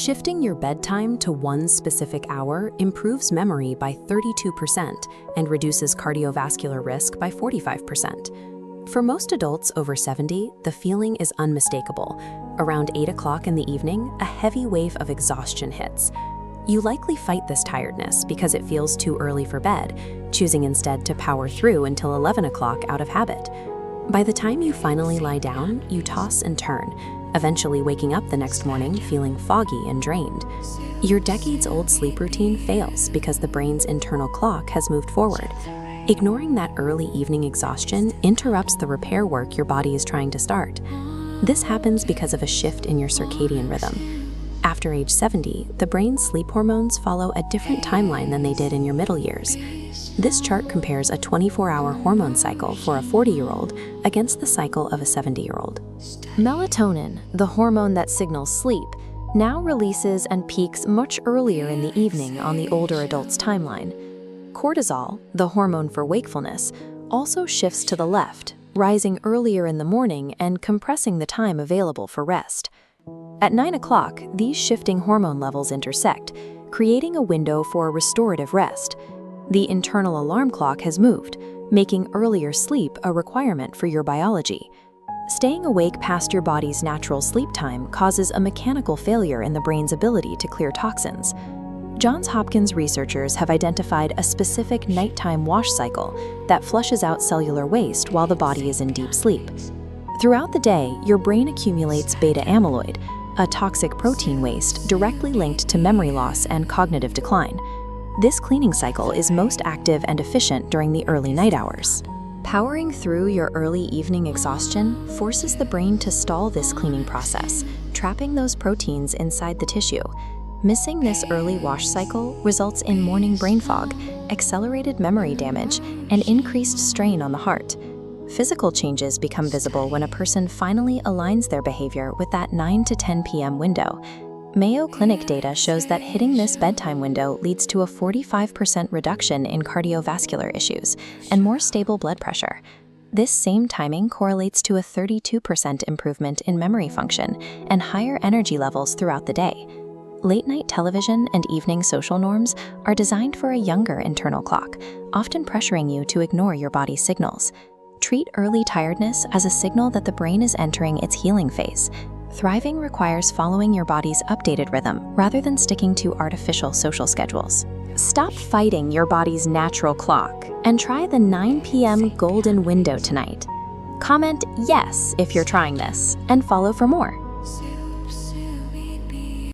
Shifting your bedtime to one specific hour improves memory by 32% and reduces cardiovascular risk by 45%. For most adults over 70, the feeling is unmistakable. Around 8 o'clock in the evening, a heavy wave of exhaustion hits. You likely fight this tiredness because it feels too early for bed, choosing instead to power through until 11 o'clock out of habit. By the time you finally lie down, you toss and turn, eventually waking up the next morning feeling foggy and drained. Your decades-old sleep routine fails because the brain's internal clock has moved forward. Ignoring that early evening exhaustion interrupts the repair work your body is trying to start. This happens because of a shift in your circadian rhythm. After age 70, the brain's sleep hormones follow a different timeline than they did in your middle years. This chart compares a 24-hour hormone cycle for a 40-year-old against the cycle of a 70-year-old. Melatonin, the hormone that signals sleep, now releases and peaks much earlier in the evening on the older adult's timeline. Cortisol, the hormone for wakefulness, also shifts to the left, rising earlier in the morning and compressing the time available for rest. At 9 o'clock, these shifting hormone levels intersect, creating a window for restorative rest. The internal alarm clock has moved, making earlier sleep a requirement for your biology. Staying awake past your body's natural sleep time causes a mechanical failure in the brain's ability to clear toxins. Johns Hopkins researchers have identified a specific nighttime wash cycle that flushes out cellular waste while the body is in deep sleep. Throughout the day, your brain accumulates beta amyloid, a toxic protein waste directly linked to memory loss and cognitive decline. This cleaning cycle is most active and efficient during the early night hours. Powering through your early evening exhaustion forces the brain to stall this cleaning process, trapping those proteins inside the tissue. Missing this early wash cycle results in morning brain fog, accelerated memory damage, and increased strain on the heart. Physical changes become visible when a person finally aligns their behavior with that 9 to 10 p.m. window. Mayo Clinic data shows that hitting this bedtime window leads to a 45% reduction in cardiovascular issues and more stable blood pressure. This same timing correlates to a 32% improvement in memory function and higher energy levels throughout the day. Late-night television and evening social norms are designed for a younger internal clock, often pressuring you to ignore your body's signals. Treat early tiredness as a signal that the brain is entering its healing phase. Thriving requires following your body's updated rhythm rather than sticking to artificial social schedules. Stop fighting your body's natural clock and try the 9 p.m. golden window tonight. Comment yes if you're trying this and follow for more.